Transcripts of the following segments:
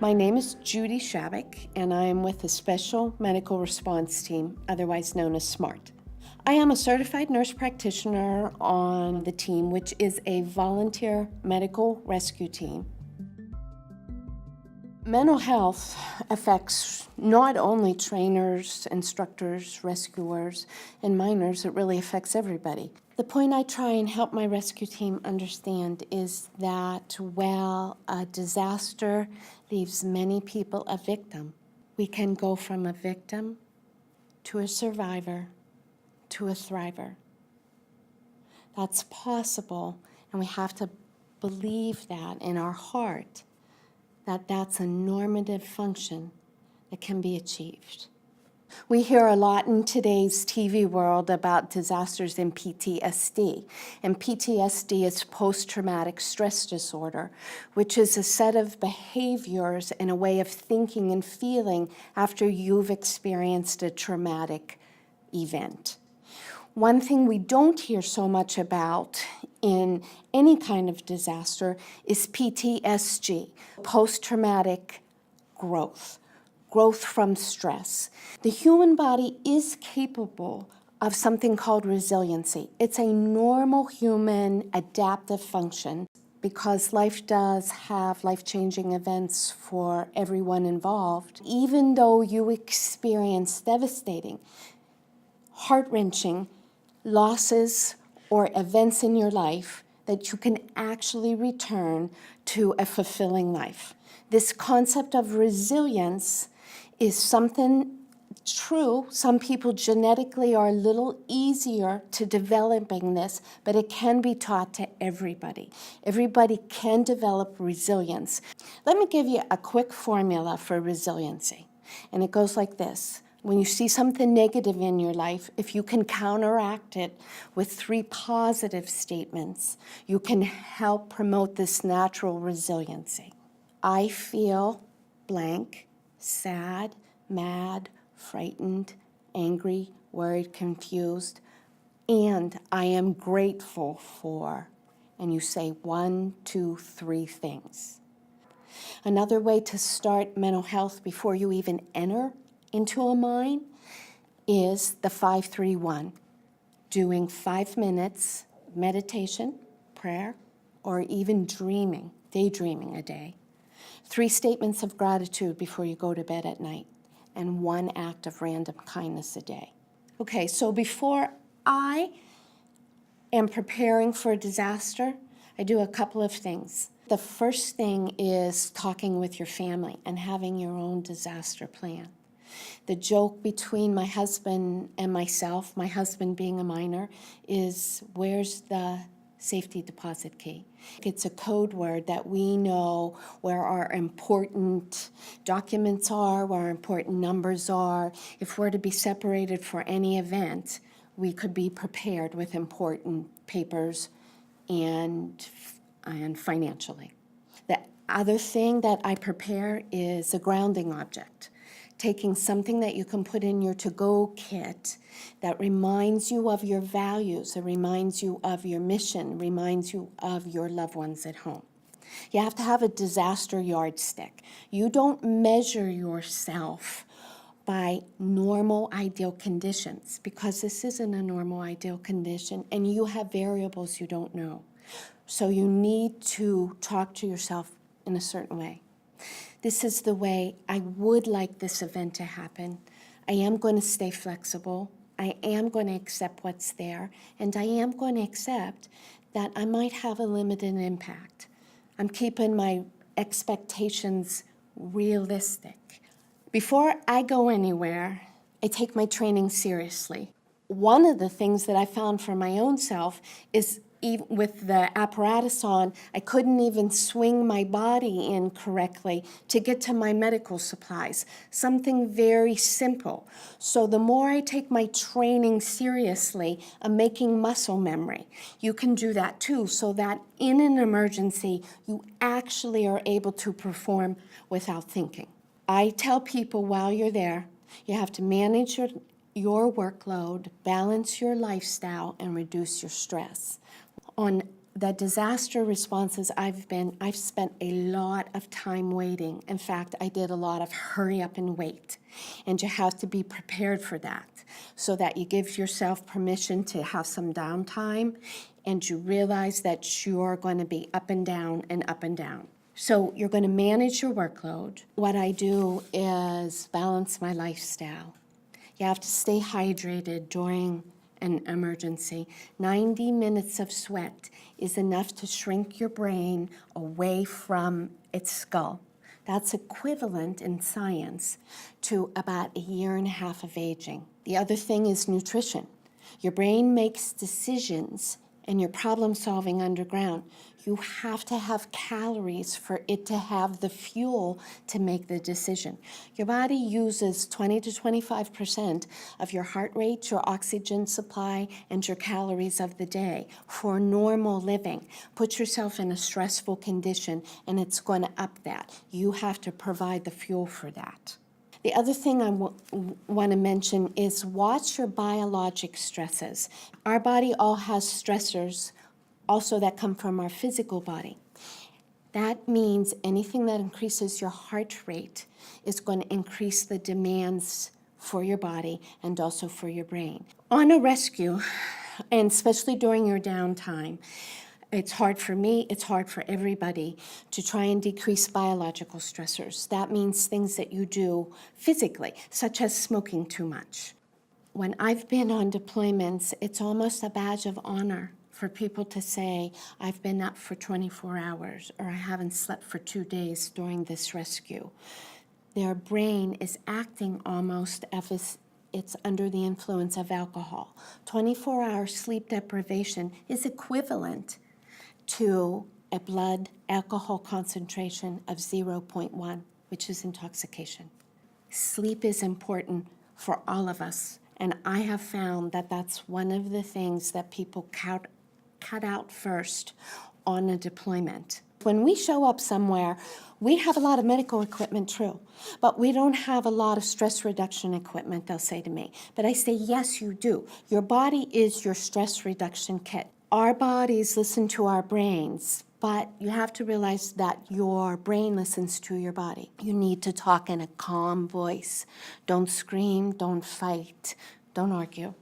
My name is Judy Shabik, and I am with the Special Medical Response Team, otherwise known as SMART. I am a certified nurse practitioner on the team, which is a volunteer medical rescue team. Mental health affects not only trainers, instructors, rescuers, and miners, it really affects everybody. The point I try and help my rescue team understand is that while a disaster leaves many people a victim, we can go from a victim to a survivor to a thriver. That's possible, and we have to believe that in our heart, that that's a normative function that can be achieved. We hear a lot in today's TV world about disasters in PTSD. And PTSD is post-traumatic stress disorder, which is a set of behaviors and a way of thinking and feeling after you've experienced a traumatic event. One thing we don't hear so much about in any kind of disaster is PTSG, post-traumatic growth from stress. The human body is capable of something called resiliency. It's a normal human adaptive function because life does have life-changing events for everyone involved. Even though you experience devastating, heart-wrenching losses or events in your life, that you can actually return to a fulfilling life. This concept of resilience is something true. Some people genetically are a little easier to developing this, but it can be taught to everybody. Everybody can develop resilience. Let me give you a quick formula for resiliency, and it goes like this. When you see something negative in your life, if you can counteract it with 3 positive statements, you can help promote this natural resiliency. I feel blank, sad, mad, frightened, angry, worried, confused, and I am grateful for, and you say 1, 2, 3 things. Another way to start mental health before you even enter into a mine is the 5-3-1, doing 5 minutes meditation, prayer, or even daydreaming a day. 3 statements of gratitude before you go to bed at night, and 1 act of random kindness a day. Okay, so before I am preparing for a disaster, I do a couple of things. The first thing is talking with your family and having your own disaster plan. The joke between my husband and myself, my husband being a miner, is where's the safety deposit key? It's a code word that we know where our important documents are, where our important numbers are. If we're to be separated for any event, we could be prepared with important papers and financially. The other thing that I prepare is a grounding object. Taking something that you can put in your to-go kit that reminds you of your values, it reminds you of your mission, reminds you of your loved ones at home. You have to have a disaster yardstick. You don't measure yourself by normal ideal conditions because this isn't a normal ideal condition and you have variables you don't know. So you need to talk to yourself in a certain way. This is the way I would like this event to happen. I am going to stay flexible. I am going to accept what's there. And I am going to accept that I might have a limited impact. I'm keeping my expectations realistic. Before I go anywhere, I take my training seriously. One of the things that I found for my own self is even with the apparatus on, I couldn't even swing my body in correctly to get to my medical supplies, something very simple. So the more I take my training seriously, I'm making muscle memory. You can do that too, so that in an emergency, you actually are able to perform without thinking. I tell people while you're there, you have to manage your workload, balance your lifestyle, and reduce your stress. On the disaster responses I've spent a lot of time waiting. In fact, I did a lot of hurry up and wait. And you have to be prepared for that so that you give yourself permission to have some downtime and you realize that you're going to be up and down and up and down. So you're going to manage your workload. What I do is balance my lifestyle. You have to stay hydrated during an emergency. 90 minutes of sweat is enough to shrink your brain away from its skull. That's equivalent in science to about 1.5 years of aging. The other thing is nutrition. Your brain makes decisions and your problem solving underground. You have to have calories for it to have the fuel to make the decision. Your body uses 20 to 25% of your heart rate, your oxygen supply, and your calories of the day for normal living. Put yourself in a stressful condition and it's going to up that. You have to provide the fuel for that. The other thing I want to mention is watch your biologic stresses. Our body all has stressors also that come from our physical body. That means anything that increases your heart rate is going to increase the demands for your body and also for your brain. On a rescue, and especially during your downtime, it's hard for me, it's hard for everybody to try and decrease biological stressors. That means things that you do physically, such as smoking too much. When I've been on deployments, it's almost a badge of honor for people to say, I've been up for 24 hours or I haven't slept for 2 days during this rescue. Their brain is acting almost as if it's under the influence of alcohol. 24-hour sleep deprivation is equivalent to a blood alcohol concentration of 0.1, which is intoxication. Sleep is important for all of us, and I have found that that's one of the things that people cut out first on a deployment. When we show up somewhere, we have a lot of medical equipment, true, but we don't have a lot of stress reduction equipment, they'll say to me. But I say, yes, you do. Your body is your stress reduction kit. Our bodies listen to our brains, but you have to realize that your brain listens to your body. You need to talk in a calm voice. Don't scream, don't fight, don't argue.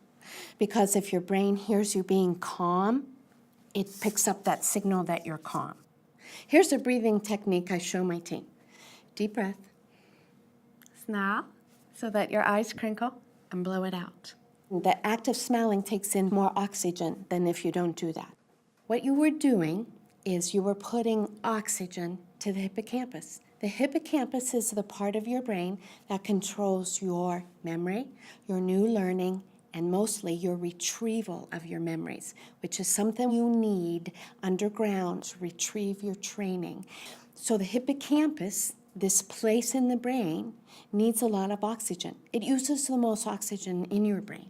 Because if your brain hears you being calm, it picks up that signal that you're calm. Here's a breathing technique I show my team. Deep breath. Smile so that your eyes crinkle and blow it out. The act of smiling takes in more oxygen than if you don't do that. What you were doing is you were putting oxygen to the hippocampus. The hippocampus is the part of your brain that controls your memory, your new learning, and mostly your retrieval of your memories, which is something you need underground to retrieve your training. So the hippocampus, this place in the brain, needs a lot of oxygen. It uses the most oxygen in your brain.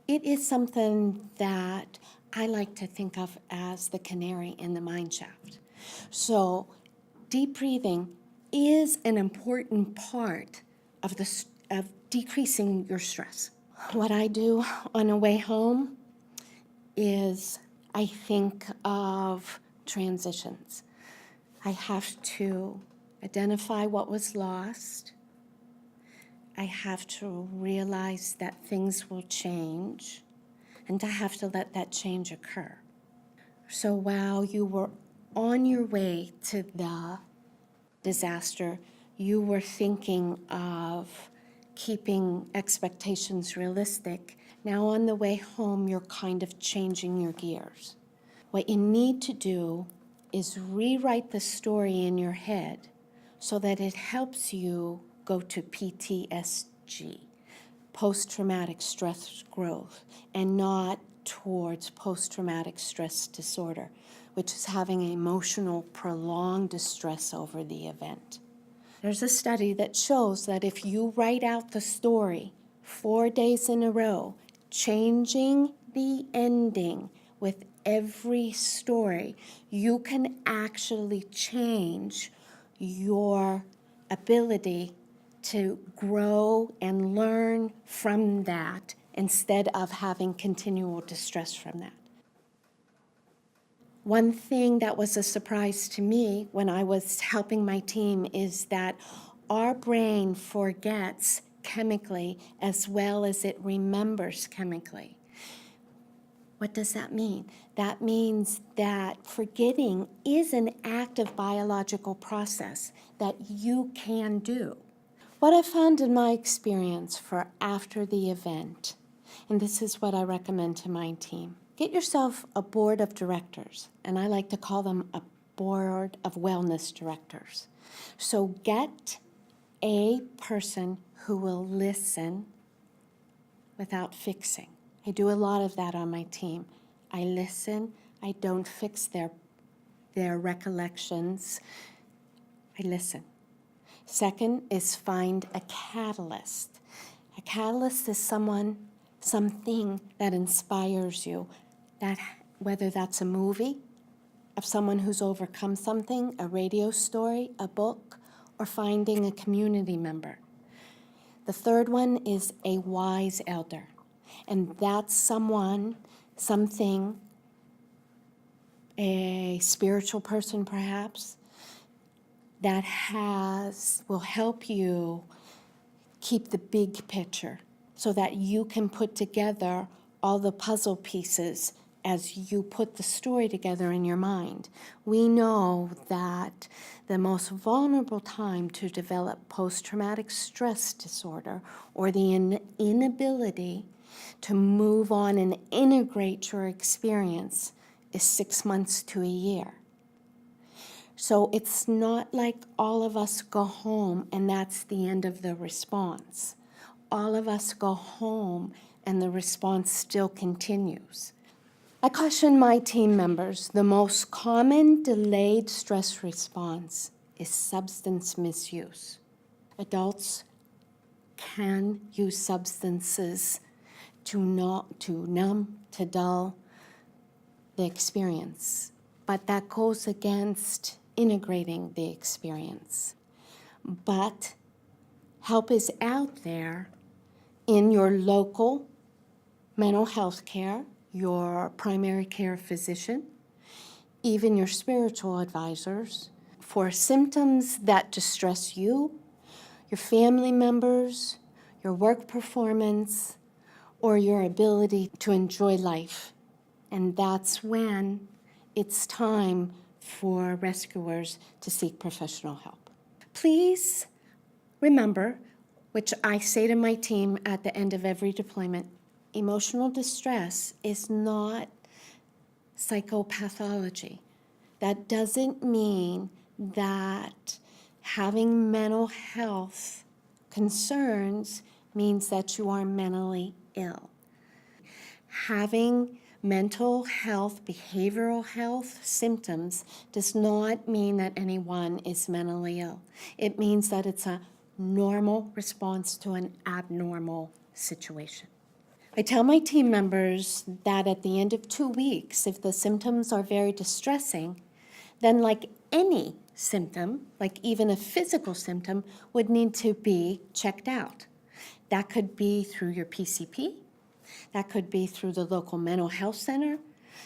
It is something that I like to think of as the canary in the mine shaft. So deep breathing is an important part of decreasing your stress. What I do on the way home is I think of transitions. I have to identify what was lost. I have to realize that things will change, and I have to let that change occur. So while you were on your way to the disaster, you were thinking of keeping expectations realistic. Now on the way home, you're kind of changing your gears. What you need to do is rewrite the story in your head so that it helps you go to PTSD, post-traumatic stress growth, and not towards post-traumatic stress disorder, which is having emotional, prolonged distress over the event. There's a study that shows that if you write out the story 4 days in a row, changing the ending with every story, you can actually change your ability to grow and learn from that instead of having continual distress from that. One thing that was a surprise to me when I was helping my team is that our brain forgets chemically as well as it remembers chemically. What does that mean? That means that forgetting is an active biological process that you can do. What I found in my experience for after the event, and this is what I recommend to my team, get yourself a board of directors, and I like to call them a board of wellness directors. So get a person who will listen without fixing. I do a lot of that on my team. I listen. I don't fix their recollections. I listen. Second is find a catalyst. A catalyst is something that inspires you, that whether that's a movie of someone who's overcome something, a radio story, a book, or finding a community member. The third one is a wise elder. And that's something, a spiritual person perhaps, that will help you keep the big picture so that you can put together all the puzzle pieces as you put the story together in your mind. We know that the most vulnerable time to develop post-traumatic stress disorder, or the inability to move on and integrate your experience, is 6 months to a year. So it's not like all of us go home and that's the end of the response. All of us go home and the response still continues. I caution my team members, the most common delayed stress response is substance misuse. Adults can use substances to numb, to dull the experience, but that goes against integrating the experience. But help is out there in your local mental health care, your primary care physician, even your spiritual advisors, for symptoms that distress you, your family members, your work performance, or your ability to enjoy life. And that's when it's time for rescuers to seek professional help. Please remember, which I say to my team at the end of every deployment, emotional distress is not psychopathology. That doesn't mean that having mental health concerns means that you are mentally ill. Having mental health, behavioral health symptoms does not mean that anyone is mentally ill. It means that it's a normal response to an abnormal situation. I tell my team members that at the end of 2 weeks, if the symptoms are very distressing, then like any symptom, like even a physical symptom, would need to be checked out. That could be through your PCP. That could be through the local mental health center.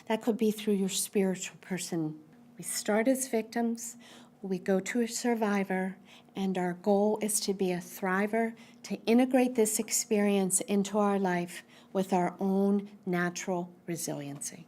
That could be through your spiritual person. We start as victims, we go to a survivor, and our goal is to be a thriver, to integrate this experience into our life with our own natural resiliency.